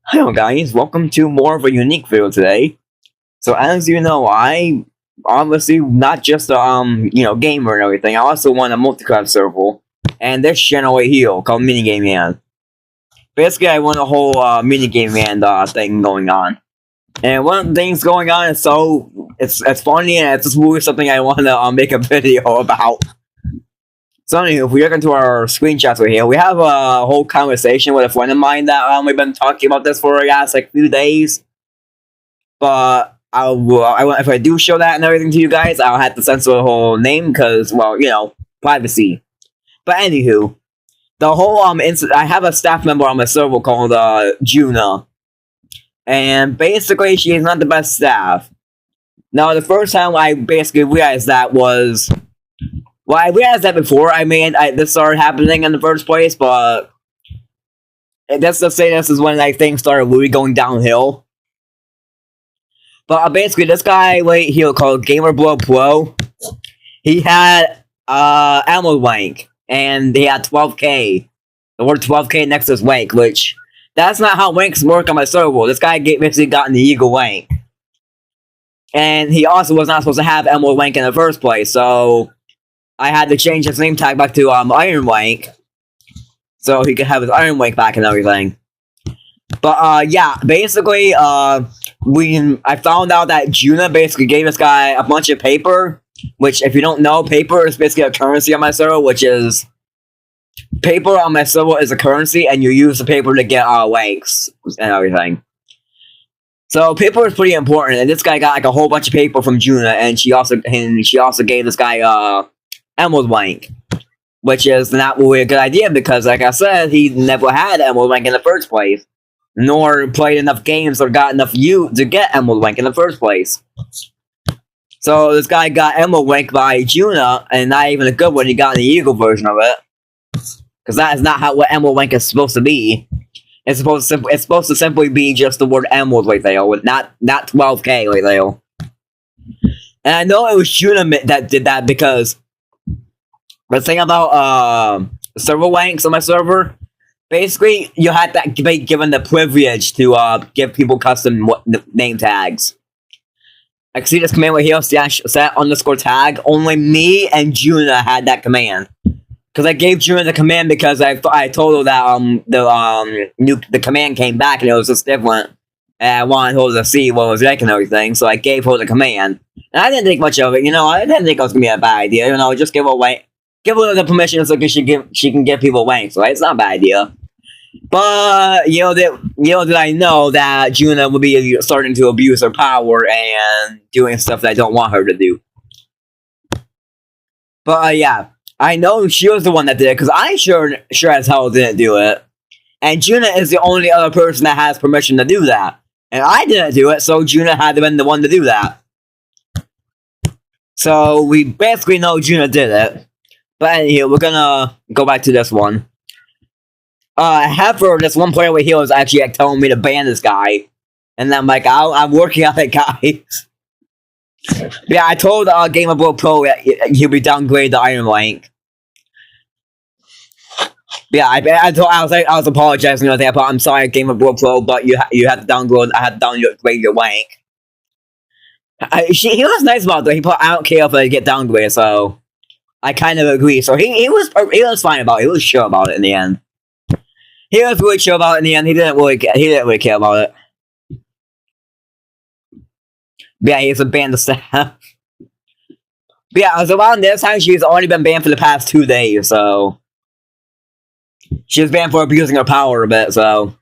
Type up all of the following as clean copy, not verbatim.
Hello guys, welcome to more of a unique video today. So as you know, I obviously not just a gamer and everything. I also want a multi-class server, and this channel right here called Minigame Man. Basically, I want a whole minigame man thing going on, and one of the things going on is it's funny and it's just really something I want to make a video about. So anyway, if we look into our screenshots right here, we have a whole conversation with a friend of mine that we've been talking about this for like few days. But if I do show that and everything to you guys, I'll have to censor the whole name because, well, privacy. But anywho, the whole I have a staff member on my server called Juna, and basically she's not the best staff. Now, the first time I basically realized that was, well, I realized that before this started happening in the first place, but let's just say this is when things started really going downhill. But basically, this guy right here called Gamerblow Pro, he had ammo rank, and he had 12k. The word 12k next to his rank, which that's not how ranks work on my server. This guy basically got an illegal rank, and he also was not supposed to have ammo rank in the first place. So I had to change his name tag back to Iron rank, so he could have his Iron rank back and everything. But yeah, basically, I found out that Juna basically gave this guy a bunch of paper, which, if you don't know, paper is basically a currency on my server, paper on my server is a currency, and you use the paper to get ranks and everything. So paper is pretty important, and this guy got a whole bunch of paper from Juna, and she also gave this guy Emerald rank, which is not really a good idea because, like I said, he never had Emerald rank in the first place, nor played enough games or got enough to get Emerald rank in the first place. So this guy got Emerald rank by Juna, and not even a good one. He got an illegal version of it, because that is not what Emerald rank is supposed to be. It's supposed to simply be just the word Emerald right there, with not 12k right there. And I know it was Juna that did that because the thing about server ranks on my server, basically, you had to be given the privilege to give people custom name tags. I can see this command right here, set_tag. Only me and Juna had that command. Because I gave Juna the command because I told her that the command came back and it was just different. And I wanted her to see what it was like and everything, so I gave her the command. And I didn't think much of it, I didn't think it was going to be a bad idea, just give her the permission so she can give people ranks, right? It's not a bad idea. But did I know that Juna would be starting to abuse her power and doing stuff that I don't want her to do. But yeah, I know she was the one that did it because I sure as hell didn't do it. And Juna is the only other person that has permission to do that. And I didn't do it, so Juna had to been the one to do that. So we basically know Juna did it. But anyway, we're gonna go back to this one. Heifer, this one player over here was actually telling me to ban this guy. And I'm like, I'm working on it, guys. Yeah, I told Gamerblow Pro he'll be downgraded to Iron rank. Yeah, I was apologizing. I'm sorry, Gamerblow Pro, but you have to downgrade. I had to downgrade your rank. He was nice about it. I don't care if I get downgraded, so I kind of agree. So he was fine about it. He was sure about it in the end. He was really chill about it in the end. He didn't really care about it. But yeah, he's a banned the staff. But yeah, so around this time, she's already been banned for the past 2 days, so she was banned for abusing her power a bit, so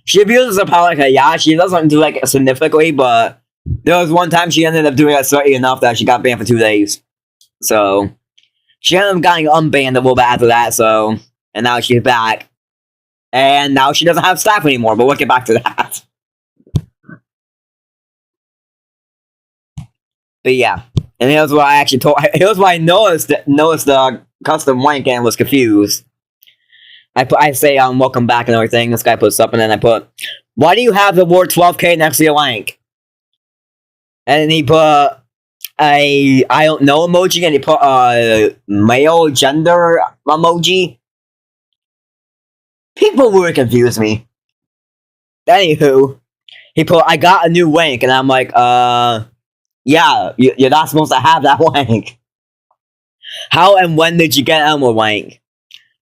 she abuses her power she doesn't do it significantly, but there was one time she ended up doing it slightly enough that she got banned for 2 days. So she ended up getting unbanned a little bit after that, and now she's back. And now she doesn't have staff anymore, but we'll get back to that. But yeah, and here's what I noticed the custom rank and was confused. I say welcome back and everything. This guy puts up, and then I put, why do you have the word 12k next to your rank? And then he put I don't know emoji, and he put male gender emoji. People really confuse me. Anywho, he put, I got a new wank, and I'm like, yeah, you're not supposed to have that wank. How and when did you get Elmo wank?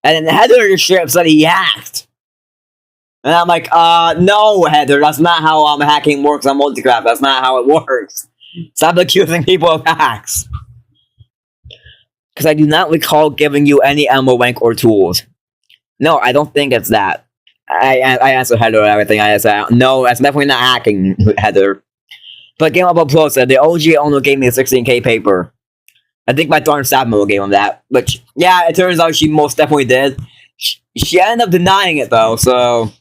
And then Heather just straight up said he hacked. And I'm like, no, Heather, that's not how hacking works on Multicraft. That's not how it works. Stop accusing people of hacks. Because I do not recall giving you any Elmo wank or tools. No, I don't think it's that. I answered Heather and everything. I said, no, that's definitely not hacking, Heather. But Game Up Pro said, the OG owner gave me a 16K paper. I think my darn staff member gave him that. But yeah, it turns out she most definitely did. She ended up denying it though, so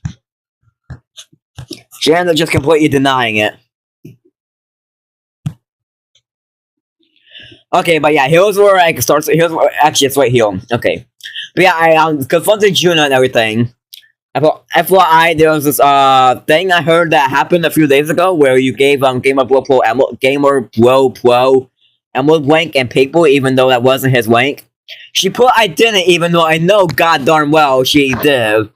she ended up just completely denying it. Okay, but yeah, here's where I start. Here's where, actually, it's right here. Okay, but yeah, I confronted Juna and everything. FYI, there was this thing I heard that happened a few days ago where you gave Gamer Bro Pro Emerald wank and paper, even though that wasn't his wank. She put I didn't, even though I know god darn well she did.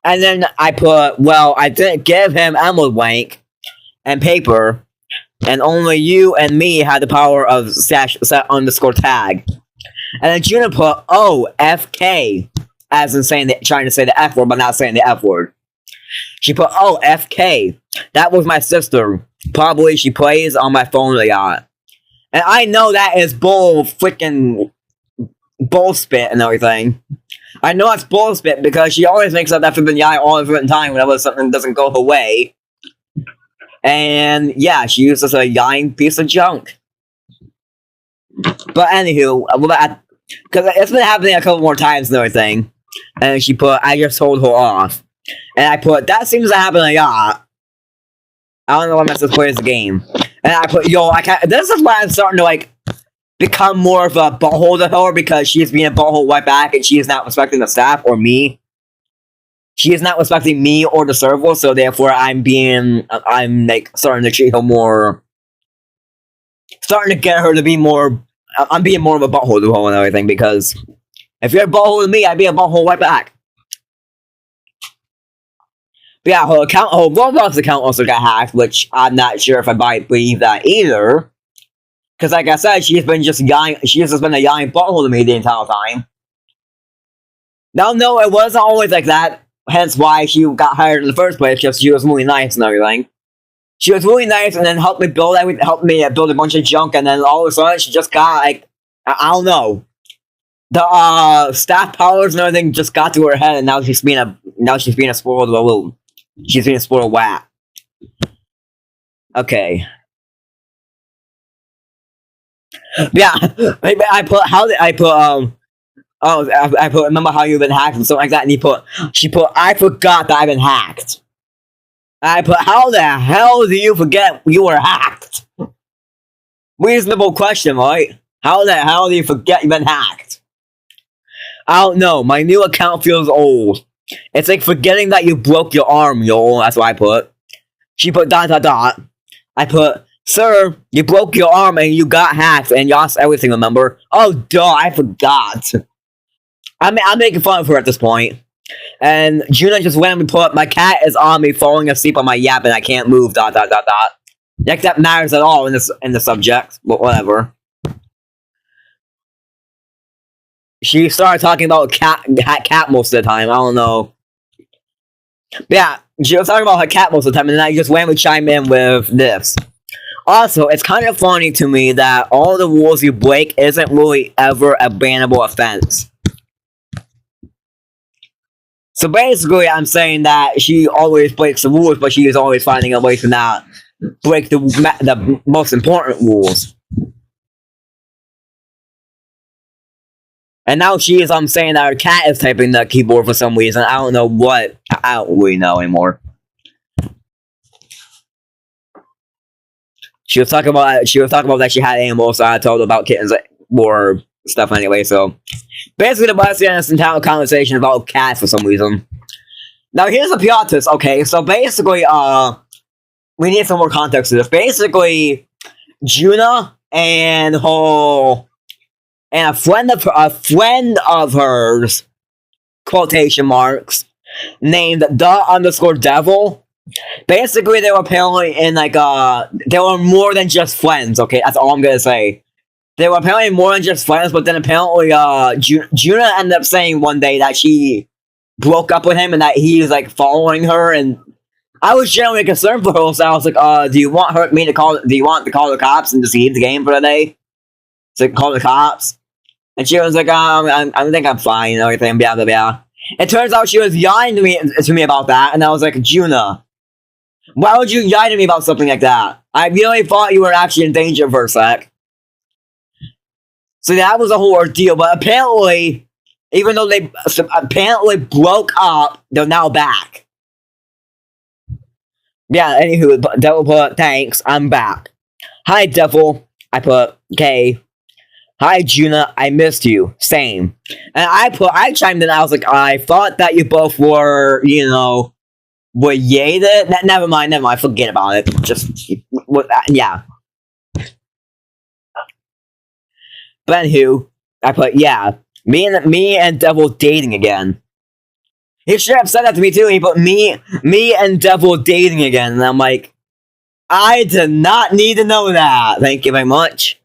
And then I put, well, I didn't give him Emerald wank and paper, and only you and me had the power of set underscore tag. And then Juna put, oh, FK. As in saying trying to say the F word, but not saying the F word. She put, oh, FK. That was my sister. Probably she plays on my phone a lot. And I know that is freaking bullspit and everything. I know it's bullspit because she always makes up that flipping yai all the time whenever something doesn't go her way. And yeah, she uses a yawning piece of junk. But anywho, because it's been happening a couple more times and everything. And she put, I just told her off. And I put, that seems to happen a lot. I don't know why my sister plays the game. And I put, yo, I can't, this is why I'm starting to, like, become more of a butthole to her, because she's being a butthole right back, and she is not respecting the staff or me. She is not respecting me or the server, so therefore I'm like, starting to treat her more, starting to get her to be more, I'm being more of a butthole to her and everything, because if you're a butthole to me, I'd be a butthole right back. But yeah, her Roblox account also got hacked, which I'm not sure if I believe that either. Because like I said, she's been just yawning, she's just been a yawning butthole to me the entire time. Now, no, it wasn't always like that. Hence why she got hired in the first place, because she was really nice and everything. She was really nice and then helped me build everything, helped me build a bunch of junk, and then all of a sudden she just got, like, I don't know. The staff powers and everything just got to her head, and now she's being a spoiled little. She's being a spoiled wat. Okay. Yeah, I put remember how you've been hacked and something like that, and she put I forgot that I've been hacked. I put, how the hell do you forget you were hacked? Reasonable question, right? How the hell do you forget you've been hacked? I don't know, my new account feels old. It's like forgetting that you broke your arm, yo. That's what I put. She put ... I put, sir, you broke your arm and you got hacked and you lost everything, remember? Oh, duh, I forgot. I'm making fun of her at this point. And Juna just randomly put, my cat is on me falling asleep on my yap and I can't move, ... Like that matters at all in the subject, but whatever. She started talking about cat most of the time. I don't know. But yeah, she was talking about her cat most of the time, and then I just randomly chime in with this. Also, it's kind of funny to me that all the rules you break isn't really ever a bannable offense. So basically, I'm saying that she always breaks the rules, but she is always finding a way to not break the most important rules. And now she is, saying that her cat is typing the keyboard for some reason. I don't know what. I don't really know anymore. She was talking about that she had animals, so I told her about kittens or stuff anyway, so. Basically, the bus in this entire conversation about cats for some reason. Now, here's the plot twist, okay? So basically, we need some more context to this. Basically, Juna and her... and a friend of hers, quotation marks, named _devil, Basically, they were apparently in like they were more than just friends. Okay, that's all I'm gonna say. They were apparently more than just friends, but then apparently Juna ended up saying one day that she broke up with him and that he was like following her, and I was genuinely concerned for her. So I was like, do you want me to call? Do you want to call the cops and just leave the game for the day? To call the cops, and she was like, I think I'm fine and everything. Blah blah blah. It turns out she was lying to me about that, and I was like, Juna, why would you lie to me about something like that? I really thought you were actually in danger for a sec. So that was a whole ordeal, but apparently, even though they apparently broke up, they're now back. Yeah, anywho, Devil put, thanks, I'm back. Hi, Devil. I put, okay. Hi, Juna, I missed you. Same. And I chimed in, I was like, I thought that you both were, were related. Never mind, forget about it. Just, yeah. But anywho, I put, yeah, me and Devil dating again. He should have said that to me too. He put me and Devil dating again, and I'm like, I did not need to know that. Thank you very much.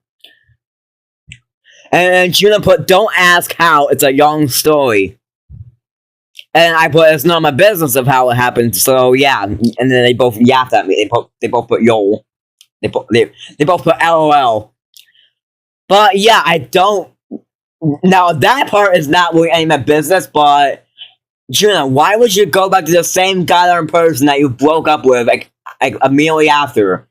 And Juna put, don't ask how. It's a young story. And I put, it's not my business of how it happened. So yeah, and then they both yapped at me. They both put yo. They both put LOL. But yeah, I don't. Now that part is not really any of my business. But Juna, why would you go back to the same goddamn person that you broke up with like immediately after?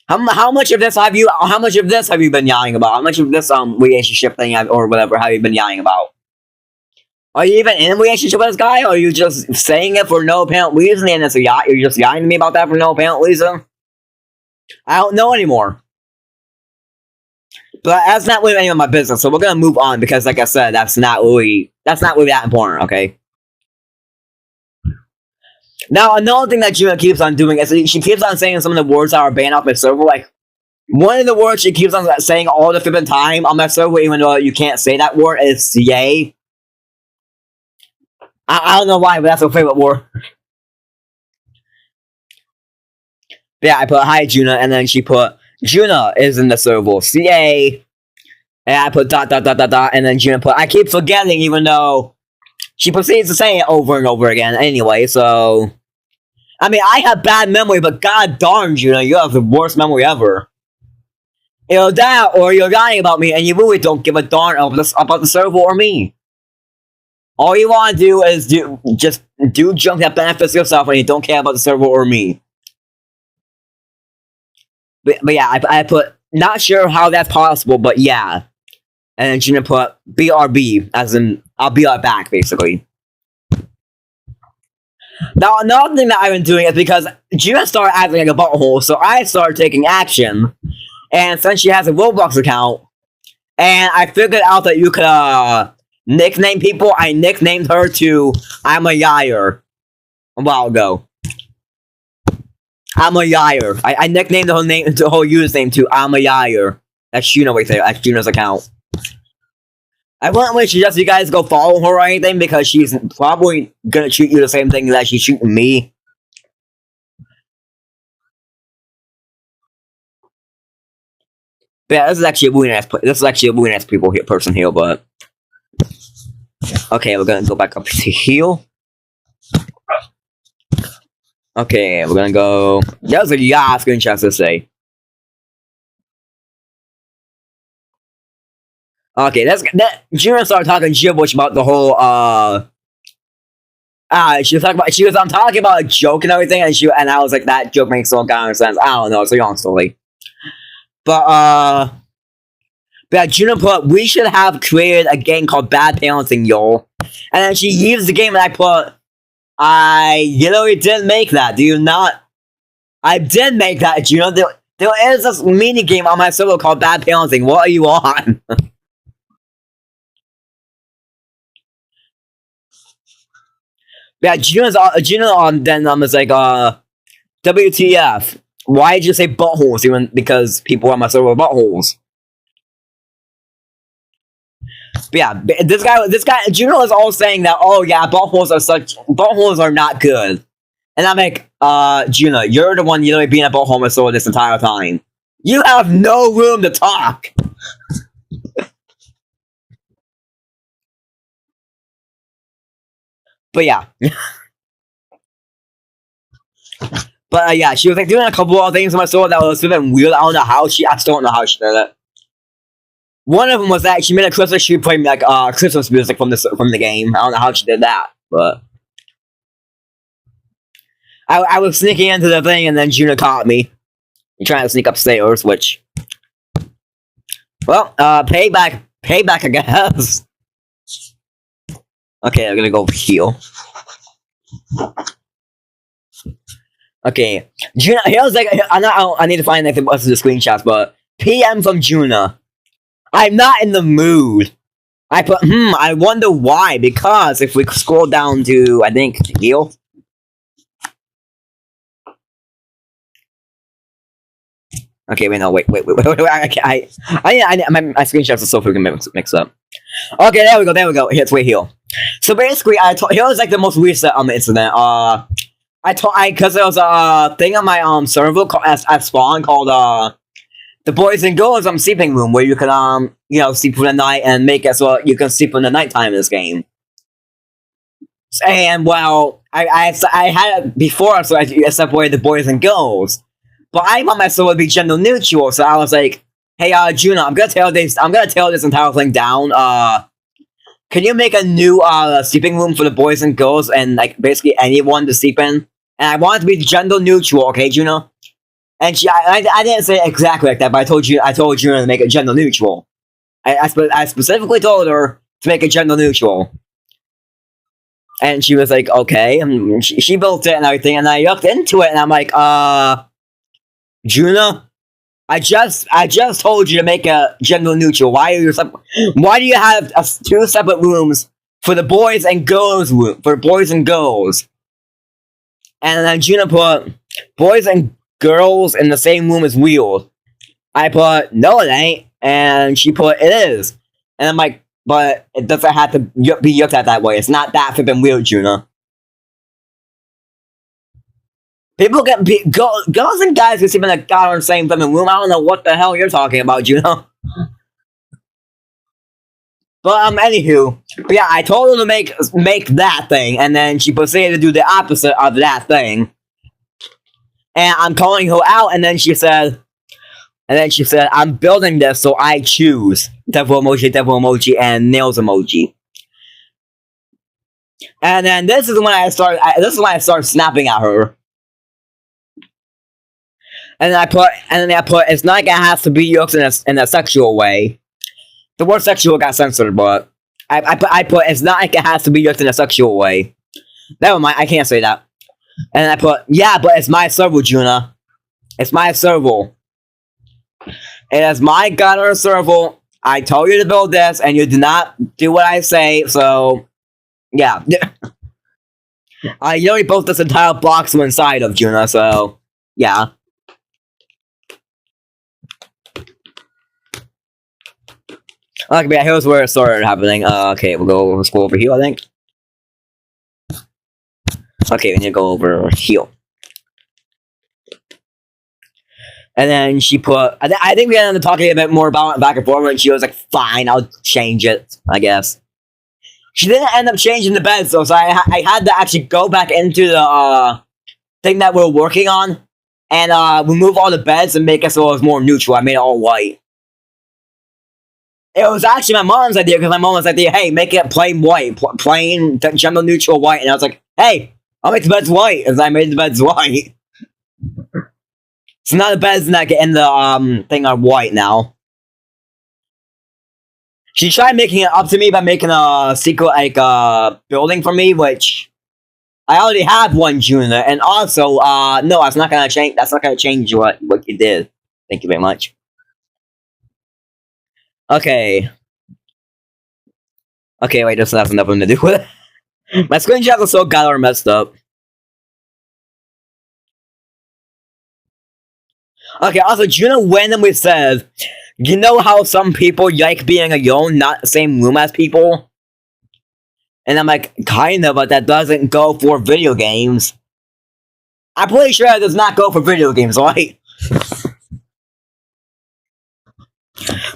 How much of this have you been yelling about? How much of this relationship thing or whatever have you been yelling about? Are you even in a relationship with this guy, or are you just saying it for no apparent reason and it's you're just yelling to me about that for no apparent reason? I don't know anymore. But that's not really any of my business, so we're gonna move on because, like I said, that's not really that important, okay? Now, another thing that Juna keeps on doing is she keeps on saying some of the words that are banned off my server. Like, one of the words she keeps on saying all the flipping time on my server, even though you can't say that word, is yay. I don't know why, but that's her favorite word. Yeah, I put hi Juna, and then she put Juna is in the server, CA. And I put ... and then Juna put I keep forgetting, even though she proceeds to say it over and over again anyway, so I mean, I have bad memory, but god darn, Juna, you have the worst memory ever. Either that, or you're lying about me, and you really don't give a darn about the server or me. All you want to do is do junk that benefits yourself, and you don't care about the server or me. But yeah, I put, not sure how that's possible, but yeah. And then Juna put BRB, as in, I'll be right back, basically. Now, another thing that I've been doing is because Juna started acting like a butthole, so I started taking action. And since she has a Roblox account, and I figured out that you could, nickname people, I nicknamed her to I'm a Yair a while ago. I'm a Yair. I nicknamed her username to I'm a Yair. That's Juna right there. That's Juna's account. I wouldn't really suggest you guys go follow her or anything because she's probably gonna treat you the same thing that she's treating me. But yeah, this is actually a really nice. This is actually a really nice person here, but okay, we're gonna go back up to heal. Okay, we're gonna go. That was a yeah screenshot to say. Okay, Juna started talking gibberish about the whole she was talking about a joke and everything, and I was like, that joke makes no kind of sense. I don't know, it's a long story. But yeah, Juna put, we should have created a game called Bad Parenting, y'all. And then she used the game and I put, I literally did make that. Do you not? I did make that, Juna. There is this mini game on my server called Bad Parenting. What are you on? Yeah, Juna on then is like, WTF. Why did you say buttholes? Even because people on my server are buttholes. But yeah, this guy, Juna is all saying that, oh yeah, buttholes are not good. And I'm like, Juna, you're the one literally being a butthole sword this entire time. You have no room to talk. But yeah. But yeah, she was like doing a couple of things on my sword that was a bit weird. I still don't know how she did it. One of them was that she made a Christmas, she played like Christmas music from the game. I don't know how she did that, but I was sneaking into the thing and then Juna caught me. Trying to sneak upstairs, which, well, payback, I guess. Okay, I'm gonna go heal. Okay, Juna. Here's like I need to find like the rest of the screenshots, but PM from Juna. I'm not in the mood. I put I wonder why. Because if we scroll down to I think heal. Okay, wait, no, wait. My screenshots are so freaking mixed up. Okay, there we go. Here's wait heal. So basically, here was like the most recent incident. Because there was a thing on my server at spawn called the boys and girls sleeping room where you can sleep for the night and make it so you can sleep in the nighttime in this game. And well, I had it before, so I separated the boys and girls. But I want my server to be gender neutral, so I was like, "Hey, Juna, I'm gonna tear this entire thing down. Can you make a new sleeping room for the boys and girls and like basically anyone to sleep in? And I want it to be gender neutral, okay, Juna?" And I didn't say it exactly like that, but I told Juna to make it gender neutral. I specifically told her to make it gender neutral. And she was like, "Okay." And she built it and everything, and I looked into it, and I'm like, Juna, I just told you to make a gender neutral. Why do you have two separate rooms for the boys and girls And then Juna put boys and girls in the same room is weird. I put no, it ain't, and she put it is, and I'm like, but it doesn't have to be looked at that way. It's not that flipping weird, Juna. People girls and guys can sleep in the goddamn same flipping room. I don't know what the hell you're talking about, Juna. But anywho, but yeah, I told her to make that thing, and then she proceeded to do the opposite of that thing. And I'm calling her out, and then she said, "I'm building this, so I choose devil emoji, and nails emoji." And then this is when I started snapping at her. And then I put, it's not like it has to be used in a sexual way. The word sexual got censored, but I put, it's not like it has to be used in a sexual way. Never mind, I can't say that. And I put, yeah, but it's my server, Juna. It's my server. It is my goddamn server. I told you to build this, and you did not do what I say, so, yeah. You already built this entire box from inside of Juna, so, yeah. Okay, but yeah, here's where it started happening. Okay, we'll go over here, I think. Okay, we need to go over here. And then she put, I think we ended up talking a bit more about it back and forth, and she was like, "Fine, I'll change it, I guess." She didn't end up changing the beds, though, so I had to actually go back into the thing that we're working on, and remove all the beds and make it so it was more neutral. I made it all white. It was actually my mom's idea, because my mom was like, "Hey, make it plain white, plain gender neutral white," and I was like, "Hey, I'll make the beds white," and I made the beds white. So now the beds in the thing are white now. She tried making it up to me by making a secret building for me, which I already have one, Juna, and also no, that's not gonna change. That's not gonna change what you did. Thank you very much. Okay. Okay, wait, this has nothing to do with it. My screenshots are so goddamn messed up. Okay, also, Juna randomly says, "You know how some people like being alone, not the same room as people?" And I'm like, kind of, but that doesn't go for video games. I'm pretty sure it does not go for video games, right?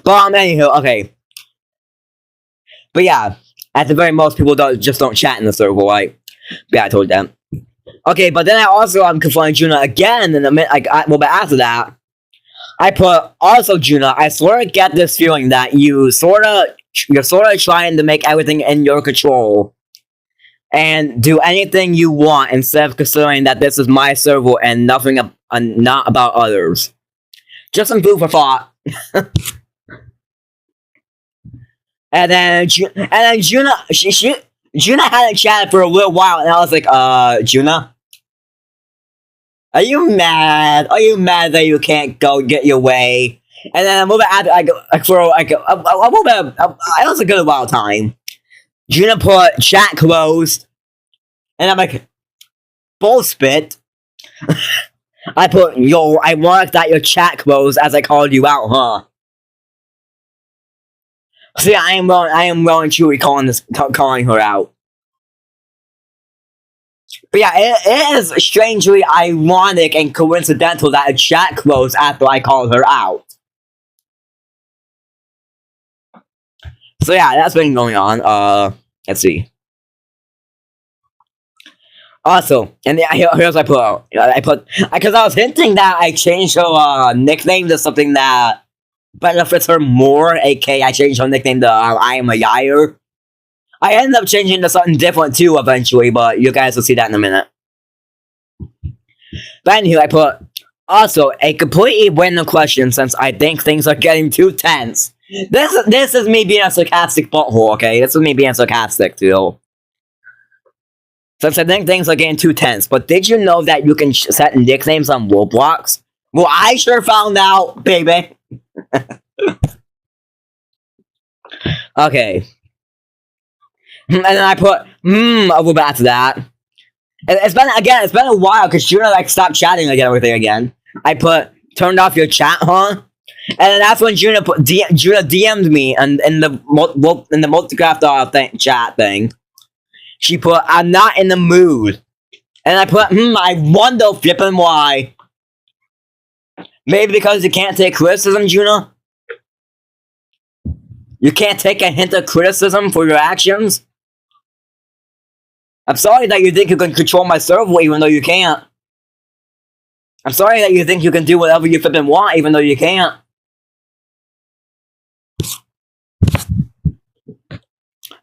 But anywho, okay. But yeah, at the very most, people don't chat in the server, right? Yeah, I told them. Okay, but then I also confronted Juna again in a minute. But after that, I put also Juna. I sort of get this feeling that you're sort of trying to make everything in your control and do anything you want instead of considering that this is my server and nothing not about others. Just some food for thought. And then Juna hadn't chatted for a little while, and I was like, Juna, are you mad? Are you mad that you can't go get your way? And then a little bit after, it was a good while of time. Juna put chat closed, and I'm like, bullspit. I put, yo, I marked that your chat closed as I called you out, huh? See, I am well and truly calling her out. But yeah, it is strangely ironic and coincidental that a chat closed after I called her out. So yeah, that's been going on. Let's see. Also, and here's what I put because I was hinting that I changed her nickname to something that benefits her more, aka I changed her nickname to I am a Yair. I ended up changing to something different too eventually, but you guys will see that in a minute. But anyway, I put also a completely random question since I think things are getting too tense. This is me being a sarcastic butthole, okay? This is me being sarcastic too. Since I think things are getting too tense, but did you know that you can set nicknames on Roblox? Well, I sure found out, baby. Okay. And then I put, a little bit after that. It's been a while because Juna stopped chatting everything again. I put, turned off your chat, huh? And then that's when Juna DM'd me and in the multicraft chat thing. She put, I'm not in the mood. And I put, I wonder flippin' why. Maybe because you can't take criticism, Juna? You can't take a hint of criticism for your actions? I'm sorry that you think you can control my server even though you can't. I'm sorry that you think you can do whatever you flippin' want even though you can't.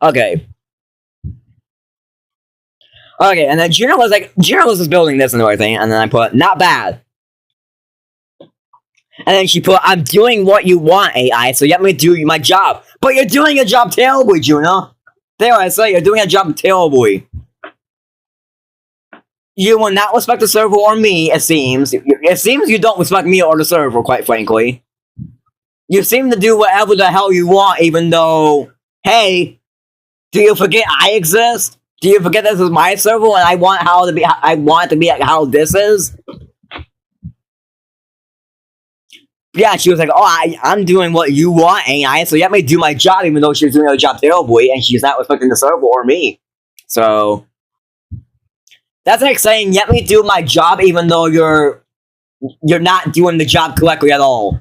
Okay. Okay, and then Juna was just building this and everything, and then I put, not bad. And then she put, I'm doing what you want, AI, so you let me do my job. But you're doing your job terribly, Juna. There I say, you're doing your job terribly. You will not respect the server or me, it seems. It seems you don't respect me or the server, quite frankly. You seem to do whatever the hell you want, even though, hey, do you forget I exist? Do you forget this is my server and I want it to be like how this is? Yeah, she was like, oh, I'm doing what you want, AI, so you let me do my job even though she's doing her job terribly and she's not respecting the server or me. So, that's like saying, let me do my job even though you're not doing the job correctly at all.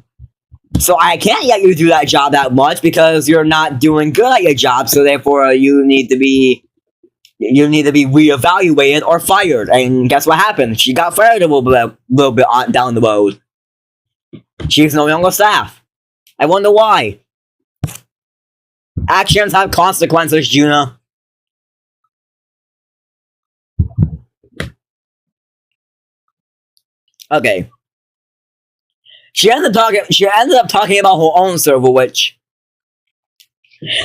So I can't let you do that job that much because you're not doing good at your job, so therefore you need to be reevaluated or fired. And guess what happened? She got fired a little bit down the road. She's no longer staff. I wonder why. Actions have consequences, Juna. Okay. She ended up talking about her own server, which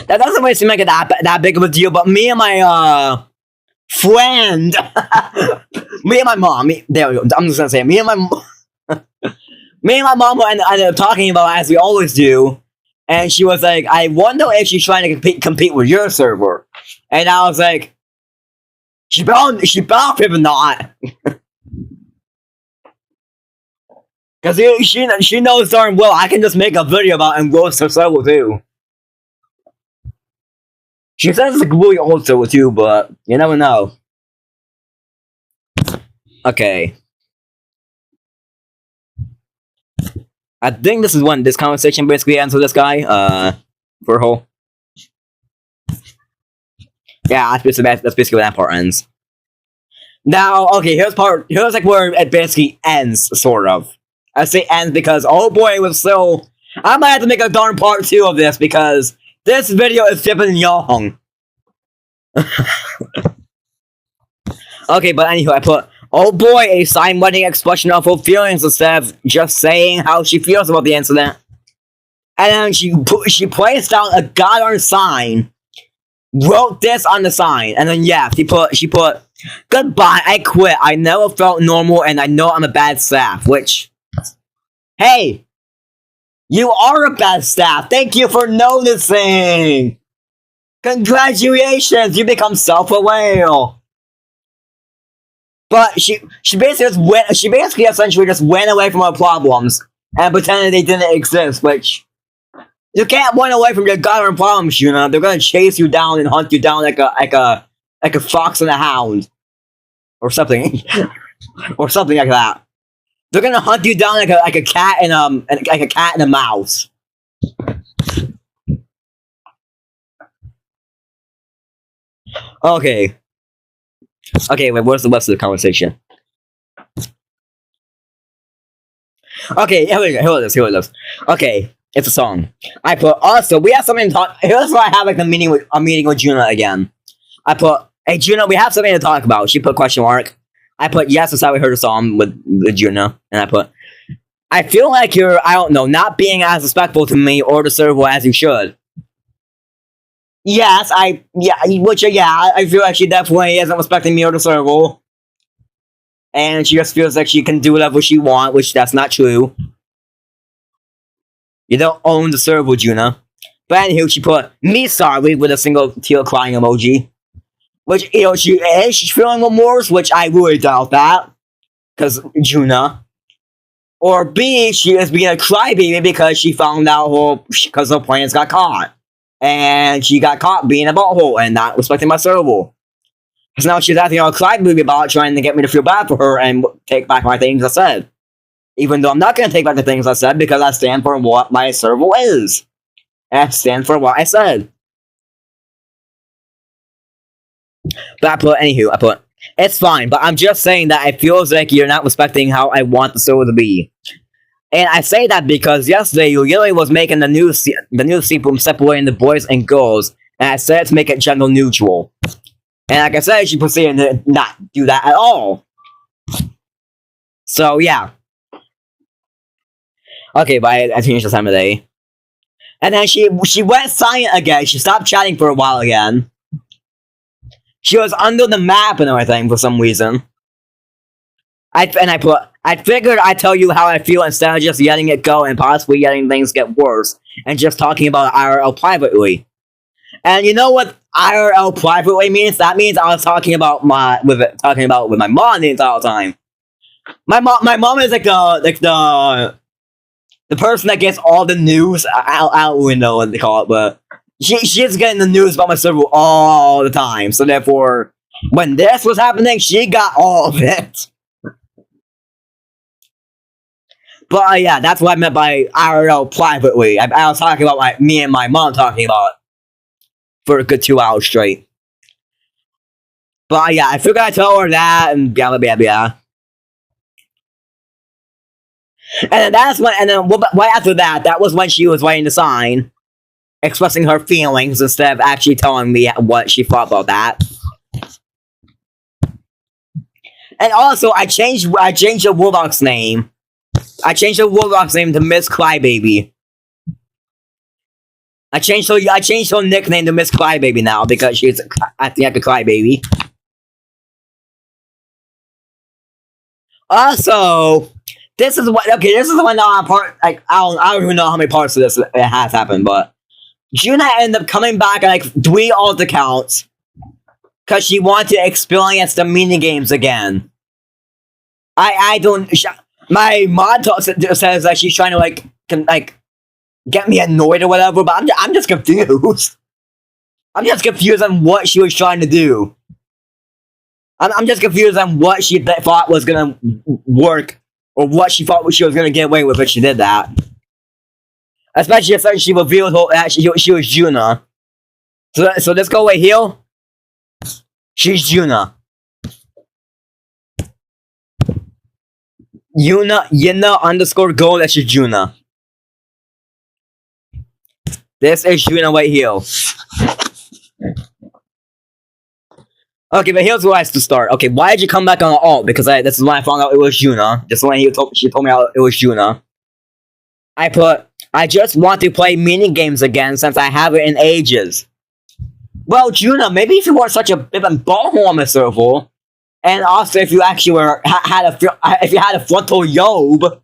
that doesn't really seem like that big of a deal. But me and my friend, me and my mom, there we go. I'm just gonna say me and my mom ended up talking about it, as we always do. And she was like, "I wonder if she's trying to compete with your server." And I was like, "She better not." Because she knows darn well I can just make a video about and roast her server too. She says it's a really old server too, but you never know. Okay. I think this is when this conversation basically ends with this guy. For a whole. Yeah, that's basically where that part ends. Now, okay, here's like where it basically ends, sort of. I say ends because, oh boy, it was so... I might have to make a darn part 2 of this because this video is flipping young. Okay, but anyway, I put, oh boy, a sign wedding expression of her feelings instead of just saying how she feels about the incident. And then she placed down a goddamn sign, wrote this on the sign, and then yeah, she put, goodbye, I quit, I never felt normal, and I know I'm a bad staff, which, hey, you are a bad staff, thank you for noticing! Congratulations, you become self-aware! But she basically essentially just went away from her problems and pretended they didn't exist, which you can't run away from your goddamn problems, you know. They're gonna chase you down and hunt you down like a fox and a hound, or something, or something like that. They're gonna hunt you down like a cat and a mouse. Okay. Okay, wait, where's the rest of the conversation? Okay, here it is. Okay, it's a song. I put, also, we have something to talk... Here's where I have, like, a meeting with Juna again. I put, hey, Juna, we have something to talk about. She put question mark. I put, yes, that's how we heard a song with Juna. And I put, I feel like you're, I don't know, not being as respectful to me or the server as you should. Yes, I feel like she definitely isn't respecting me or the server. And she just feels like she can do whatever she wants, which that's not true. You don't own the server, Juna. But anywho, she put, me sorry, with a single tear crying emoji. Which, you know, she's feeling remorse, which I really doubt that. Because, Juna. Or B, she is being a crybaby because she found out because her plans got caught. And she got caught being a butthole and not respecting my server. So now she's acting all crybaby about trying to get me to feel bad for her and take back my things I said. Even though I'm not going to take back the things I said because I stand for what my server is. And I stand for what I said. But I put, it's fine, but I'm just saying that it feels like you're not respecting how I want the server to be. And I say that because yesterday you literally was making the news scene from separating the boys and girls, and I said to make it gender neutral. And like I said, she proceeded to not do that at all. So yeah. Okay, but I changed the time of day. And then she went silent again. She stopped chatting for a while again. She was under the map and everything for some reason. I figured I'd tell you how I feel instead of just letting it go and possibly letting things get worse and just talking about IRL privately. And you know what IRL privately means? That means I was talking about with my mom the entire time. My mom is like the person that gets all the news. I don't really know what they call it, but she's getting the news about my server all the time. So therefore, when this was happening, she got all of it. But yeah, that's what I meant by IRL privately. I was talking about me and my mom talking about it for a good 2 hours straight. But yeah, I figured I'd tell her that and blah blah blah. And then right after that was when she was writing the sign, expressing her feelings instead of actually telling me what she thought about that. And also, I changed the Roblox name. I changed the Roblox name to Miss Crybaby. I changed her nickname to Miss Crybaby now because she's acting like a crybaby. Also, this is the one part. Like I don't even know how many parts of this it has happened, but Juna ended up coming back on like 3 alt accounts because she wanted to experience the mini games again. I don't. My mod says that she's trying to get me annoyed or whatever, but I'm just confused. I'm just confused on what she was trying to do. I'm just confused on what she thought was gonna work or what she thought she was gonna get away with if she did that. Especially if she revealed that she was Juna. So let's go right here. She's Juna. Yuna underscore gold, that's just Juna. This is Juna right here. Okay, but here's where I have to start. Okay, why did you come back on the alt? Because this is when I found out it was Juna. Just when she told me how it was Juna. I just want to play mini games again since I haven't in ages. Well, Juna, maybe if you weren't such a bit of a ballhole on the server, and also if you actually if you had a frontal lobe,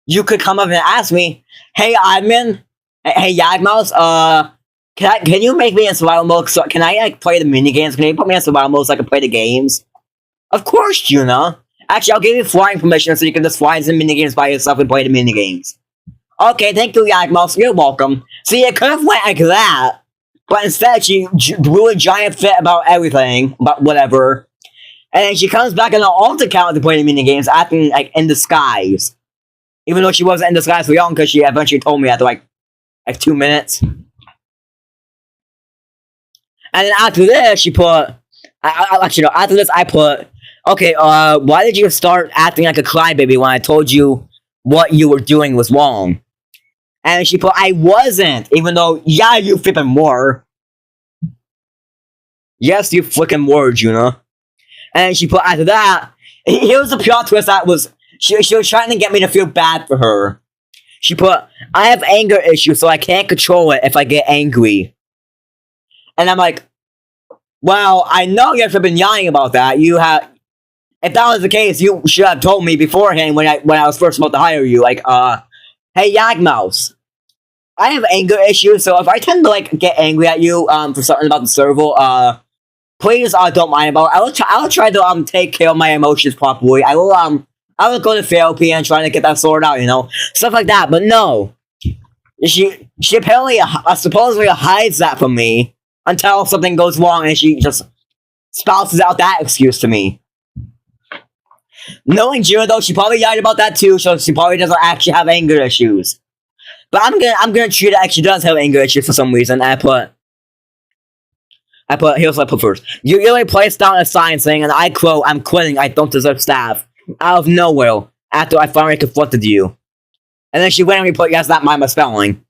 you could come up and ask me, "Hey, admin, hey Yagmouse, can you make me in survival mode? So can I play the mini games? Can you put me in survival mode so I can play the games?" Of course, Juna. Actually, I'll give you flying permission so you can just fly into the mini games by yourself and play the mini games. Okay, thank you, Yagmouse. You're welcome. See, it could have went like that, but instead she drew a giant fit about everything, but whatever. And then she comes back on her alt account to play the mini games, acting like in disguise. Even though she wasn't in disguise for long, because she eventually told me after like 2 minutes. And then after this, she put... Actually, no, after this, I put... Okay, why did you start acting like a crybaby when I told you what you were doing was wrong? And she put, I wasn't, even though, yeah, you flipping were. Yes, you flicking were, Juna. And she put, after that, here's the plot twist that was... She was trying to get me to feel bad for her. She put, I have anger issues, so I can't control it if I get angry. And I'm like, well, I know you have been yelling about that. You have... If that was the case, you should have told me beforehand when I was first about to hire you. Like, hey, Yagmouse. I have anger issues, so if I tend to, like, get angry at you, for something about the server, please, don't mind about it. I will try to, take care of my emotions properly. I will go to therapy and try to get that sorted out, you know? Stuff like that, but no. She apparently, supposedly hides that from me until something goes wrong and she just spouses out that excuse to me. Knowing Juna, though, she probably lied about that too, so she probably doesn't actually have anger issues. But I'm gonna treat it like she does have anger issues for some reason. Here's what I put first. You really placed down a sign saying, and I quote, I'm quitting, I don't deserve staff. Out of nowhere, after I finally confronted you. And then she went and put, yes, not my misspelling.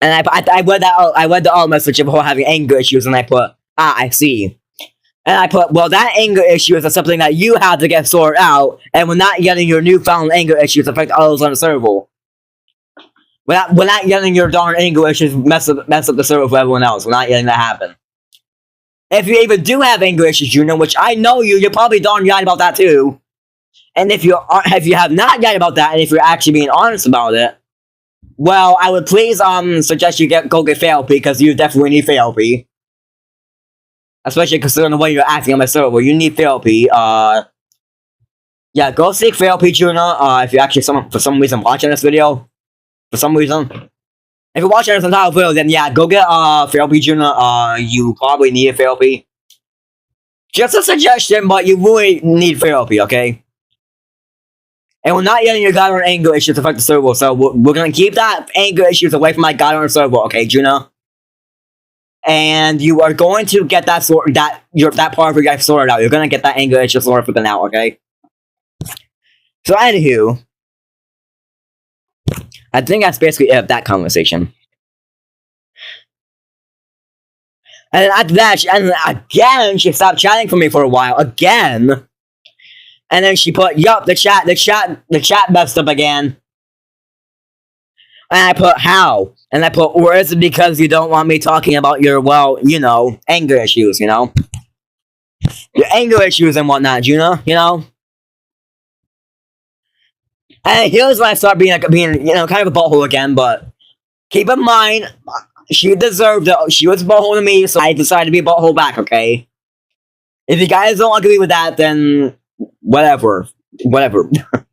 And I read the alt message of her having anger issues, and I put, I see. And I put, well, that anger issue is something that you have to get sorted out, and we're not getting your newfound anger issues affect others on the server. We're not getting your darn anger issues mess up the server for everyone else. We're not letting that happen. If you even do have anger issues, Junior, which I know you're probably darn yelling about that too. And if you have not yelled about that, and if you're actually being honest about it, well, I would please suggest you go get therapy, because you definitely need therapy. Especially considering the way you're acting on my server, you need therapy. Yeah, go seek therapy, Junior. If you're actually for some reason watching this video. For some reason. If you're watching this entire video, then yeah, go get therapy, Juna. You probably need therapy. Just a suggestion, but you really need therapy, okay? And we're not letting your goddamn anger issues affect the server, so we're gonna keep that anger issues away from my goddamn server, okay, Juna? And you are going to get that part of your life sorted out. You're gonna get that anger issue sorted out, okay? So anywho, I think that's basically it of that conversation. And then after that, she stopped chatting for me for a while, again. And then she put, yup, the chat messed up again. And I put, how? And I put, or is it because you don't want me talking about your, well, you know, anger issues, you know? Your anger issues and whatnot, you know? And here's when I start being, you know, kind of a butthole again, but keep in mind, she deserved it. She was a butthole to me, so I decided to be a butthole back, okay? If you guys don't agree with that, then whatever. But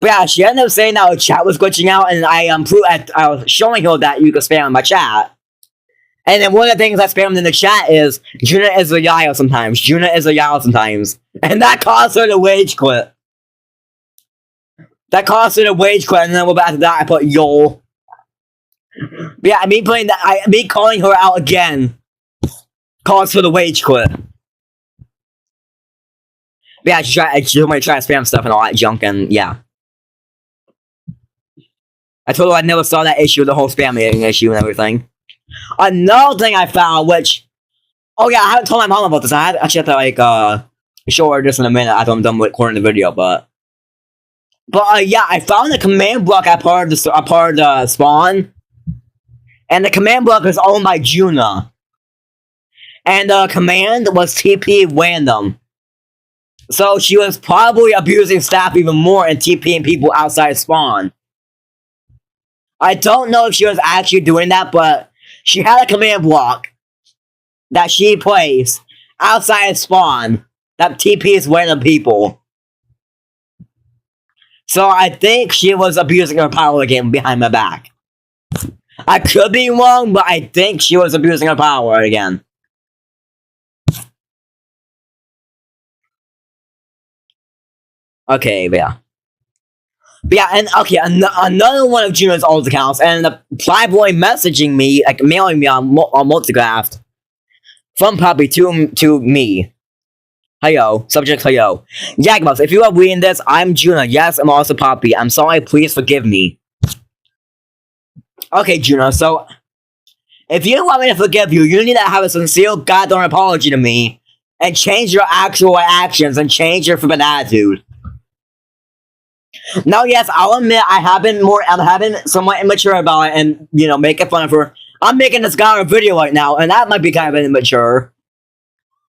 yeah, she ended up saying that her chat was glitching out, and I was showing her that you could spam my chat. And then one of the things I spammed in the chat is, Juna is a yayo sometimes. And that caused her to rage quit. That caused her to wage quit, and then after that, I put yo. But yeah, me putting that, me calling her out again, caused her to wage quit. But yeah, she told me to try to spam stuff and all that junk, and yeah. I told her I never saw that issue, the whole spamming issue and everything. Another thing I found, which, oh yeah, I haven't told my mom about this. I actually have to show her just in a minute after I'm done recording the video, but yeah, I found the command block at part of the spawn, and the command block is owned by Juna, and the command was TP random. So she was probably abusing staff even more and TPing people outside spawn. I don't know if she was actually doing that, but she had a command block that she placed outside spawn that TPs random people. So I think she was abusing her power again behind my back. I could be wrong, but I think she was abusing her power again. Okay, yeah. But yeah, and okay, another one of Juno's old accounts, and the Playboy messaging me, like mailing me on Multigraph from Puppy to me. Heyo, subject heyo. Yagmos, if you are reading this, I'm Juna. Yes, I'm also Poppy. I'm sorry, please forgive me. Okay, Juna, so if you want me to forgive you, you need to have a sincere goddamn apology to me and change your actual actions and change your flippin' attitude. Now, yes, I'll admit I'm having somewhat immature about it and, you know, making fun of her. I'm making this guy a video right now, and that might be kind of immature.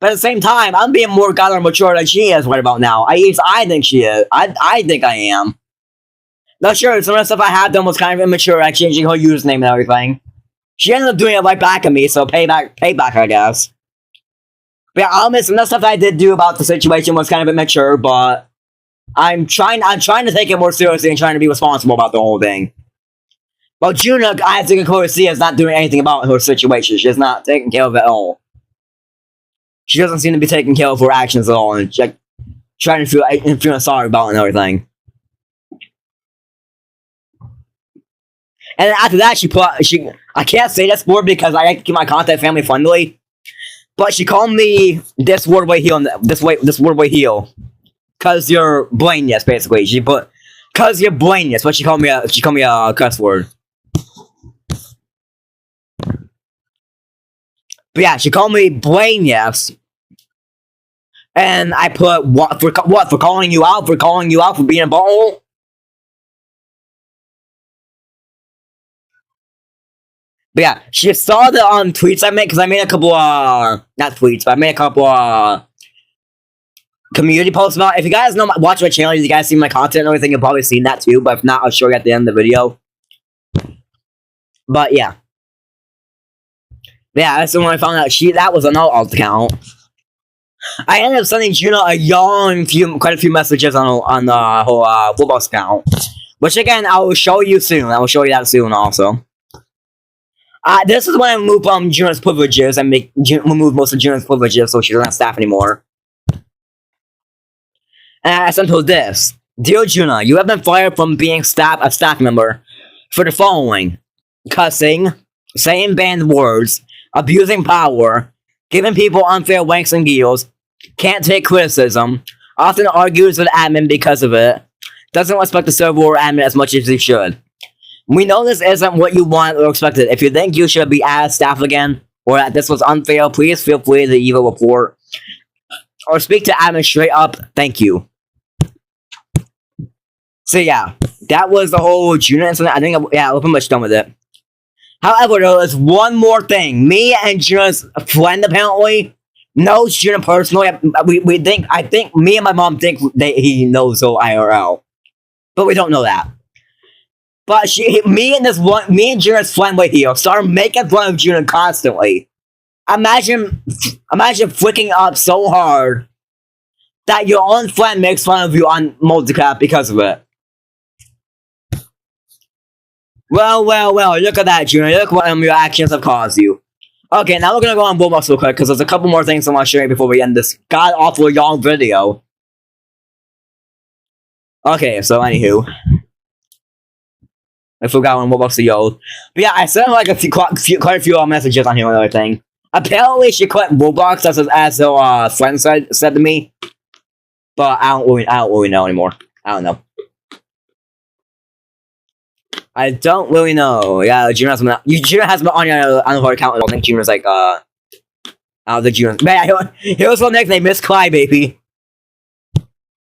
But at the same time, I'm being more goddamn mature than she is right about now. At least I think she is. I think I am. Not sure, some of the stuff I had done was kind of immature, like changing her username and everything. She ended up doing it right back at me, so payback, I guess. But yeah, I'll admit some of the stuff I did do about the situation was kind of immature, but I'm trying to take it more seriously and trying to be responsible about the whole thing. Well, Juna, I have to clearly see, is not doing anything about her situation. She's not taking care of it at all. She doesn't seem to be taking care of her actions at all, and like trying to feel sorry about it and everything. And then after that, I can't say this word because I like to keep my content family friendly, but she called me this word way heel, this word way heel, cause you're brainless, basically. Cause you're brainless, but she called me a cuss word. But yeah, she called me brainless, and I put for calling you out for being a butthole. But yeah, she saw the tweets I made, because I made a couple not tweets, but I made a couple community posts about it. If you guys watch my channel, you guys see my content and everything, you've probably seen that too, but if not, I'll show you at the end of the video. But yeah. Yeah, that's when I found out that was an alt account. I ended up sending Juna quite a few messages on the whole Flipbox account. Which again, I will show you soon. I will show you that soon also. This is when I remove Juna's privileges and remove most of Juna's privileges so she doesn't have staff anymore. And I sent her this. Dear Juna, you have been fired from being a staff member for the following: cussing, saying banned words, abusing power, giving people unfair ranks and deals, can't take criticism, often argues with admin because of it, doesn't respect the server or admin as much as he should. We know this isn't what you want or expected. If you think you should be added staff again, or that this was unfair, please feel free to leave a report, or speak to admin straight up. Thank you. So yeah, that was the whole Juna incident. I think, yeah, we're pretty much done with it. However, there's one more thing. Me and Juna's friend apparently knows Juna personally. I think me and my mom think he knows her IRL, but we don't know that. But me and Juna's friend right here started making fun of Juna constantly. Imagine flicking up so hard that your own friend makes fun of you on Multicap because of it. Well, look at that, Juna. Look what your actions have caused you. Okay, now we're gonna go on Roblox real quick, because there's a couple more things I want to show you before we end this god-awful long video. Okay, so anywho. I forgot when Roblox the old. But yeah, I sent her like quite a few messages on here and everything. Apparently, she quit Roblox as her friend said to me. But I don't really know anymore. I don't know. I don't really know. Yeah, Junior has been on her account. I don't think Junior's like I don't think Junior. Man, he was her nickname, Miss Crybaby.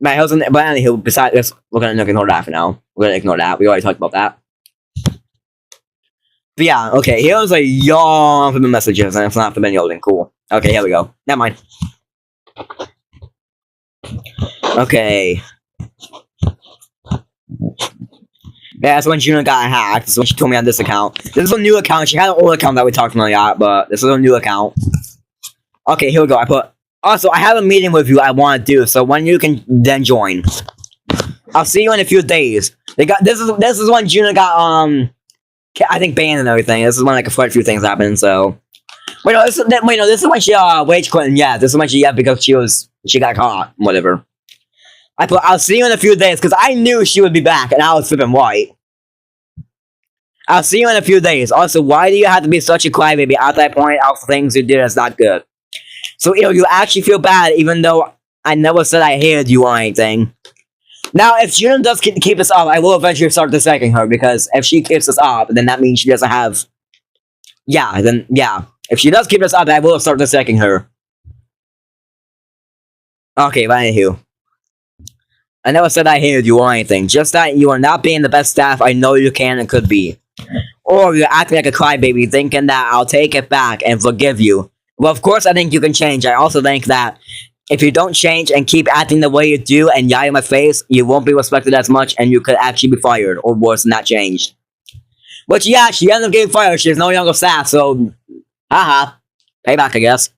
Man, he was but anywho, besides this, we're gonna ignore that for now. We're gonna ignore that. We already talked about that. But yeah, okay, here's a yawn from the messages, and it's not the menu loading. Cool. Okay, here we go. Never mind. Okay. Yeah, that's when Juna got hacked. This is when she told me on this account. This is a new account. She had an old account that we talked about, but this is a new account. Okay, here we go. I put. Also, I have a meeting with you I want to do, so when you can then join. I'll see you in a few days. This is when Juna got I think banned and everything. This is when like quite a few things happened. So this is when she wage quit. Yeah, this is when she because she got caught. Whatever. I put. I'll see you in a few days because I knew she would be back, and I was flipping white. I'll see you in a few days. Also, why do you have to be such a crybaby? After I point out things you did that's not good. So, you actually feel bad, even though I never said I hated you or anything. Now, if Juna does keep this up, I will eventually start disliking her, because if she keeps this up, then that means she doesn't have... Yeah, then, yeah. If she does keep this up, I will start disliking her. Okay, but anywho. I never said I hated you or anything, just that you are not being the best staff I know you can and could be. Or you're acting like a crybaby, thinking that I'll take it back and forgive you. Well, of course I think you can change. I also think that if you don't change and keep acting the way you do and yell in my face, you won't be respected as much and you could actually be fired, or worse, not changed. But yeah, she ended up getting fired. She's no longer staff, so... Haha. Payback, I guess.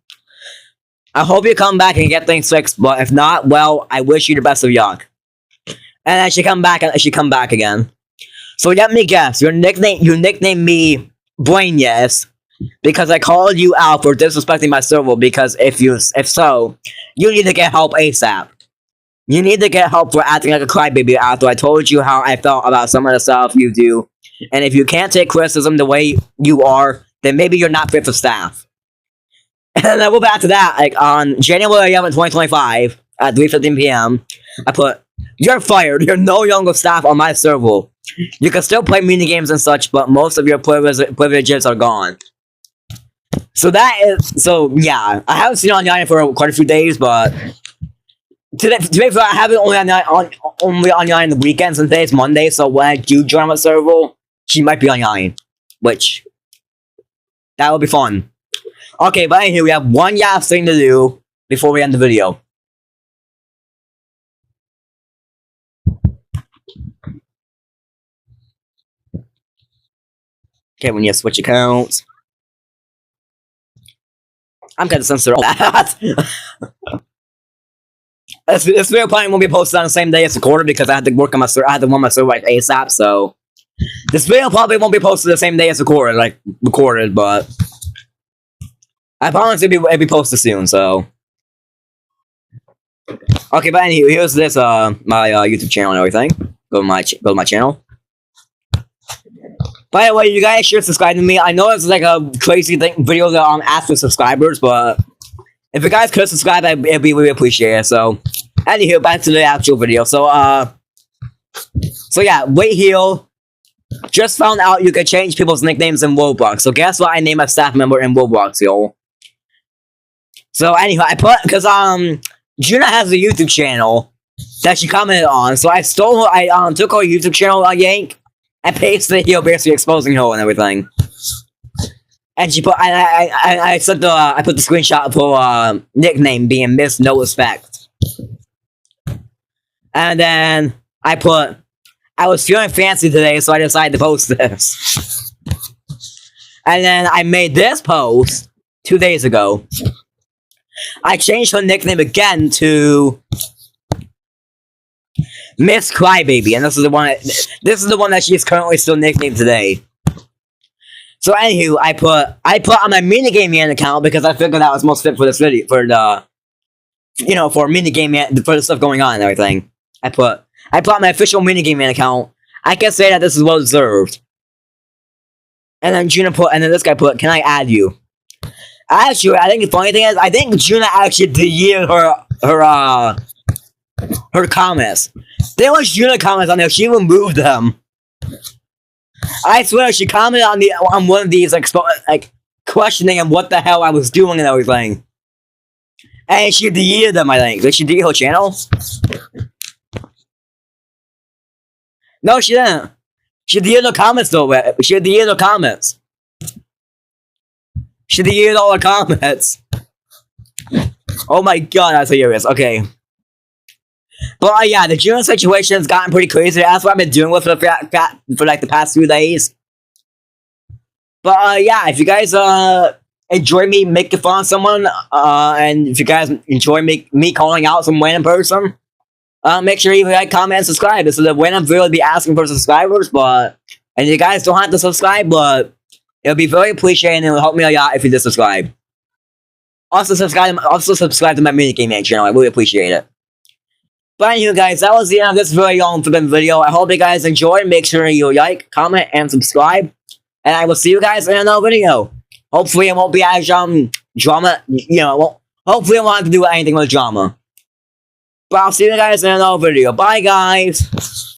I hope you come back and get things fixed, but if not, well, I wish you the best of luck. And then she come back again. So let me guess, you nicknamed me Brain Yes, because I called you out for disrespecting my server, because if so, you need to get help ASAP. You need to get help for acting like a crybaby after I told you how I felt about some of the stuff you do. And if you can't take criticism the way you are, then maybe you're not fit for staff. And then I go back to that, like on January 11, 2025, at 3:15 p.m., I put, you're fired, you're no longer staff on my server. You can still play minigames and such, but most of your privileges are gone. So yeah, I haven't seen it online for quite a few days, but to be fair, I have it only online the weekends, and today's Monday, so when I do join my server, she might be online, which, that will be fun. Okay, but anyway, we have one last thing to do before we end the video. Okay, when you switch accounts. I'm gonna censor all that. This video probably won't be posted on the same day as recorded because I had to work on my server. I had to run my server like ASAP, so this video probably won't be posted the same day as recorded, but I promise it'll be posted soon. So okay, but anyway, here's this my YouTube channel and everything. Go to my channel. By the way, you guys should subscribe to me. I know it's like a crazy video that asks for subscribers, but if you guys could subscribe, it'd be really appreciated. So, anywho, back to the actual video. So yeah, wait here. Just found out you can change people's nicknames in Roblox. So guess what? I named a staff member in Roblox, yo. So anyway, because Juna has a YouTube channel that she commented on. So I stole her. I took her YouTube channel, yank. I pasted it here, basically exposing her and everything. And she put, I put the screenshot of her nickname being Miss No Respect. And then I put, I was feeling fancy today, so I decided to post this. And then I made this post 2 days ago. I changed her nickname again to Miss Crybaby, and this is the one that she is currently still nicknamed today. So anywho, I put on my minigame account because I figured that was most fit for this video, for the, for minigame, for the stuff going on and everything. I put on my official minigame account. I can say that this is well deserved. And then Juna put, and then this guy put, "Can I add you?" Actually, I think the funny thing is, I think Juna actually deleted her comments. There was Juna comments on there. She removed them. I swear, she commented on one of these like questioning him what the hell I was doing and everything. And she deleted them. I think did she delete her channel? No, she didn't. She deleted the comments though. She deleted the comments. She deleted all the comments. Oh my god, that's hilarious. Okay. But yeah, the June situation has gotten pretty crazy. That's what I've been dealing with for like the past few days. But yeah, if you guys enjoy me making fun of someone, and if you guys enjoy me calling out some random person, make sure you like, comment, and subscribe. This is a random video to be asking for subscribers, and you guys don't have to subscribe, but it'll be very appreciated and it'll help me a lot if you just subscribe. Also subscribe to my minigame channel. I really appreciate it. But anyway, guys, that was the end of this very long video. I hope you guys enjoyed. Make sure you like, comment, and subscribe. And I will see you guys in another video. Hopefully it won't be as drama. Hopefully I won't have to do anything with drama. But I'll see you guys in another video. Bye, guys.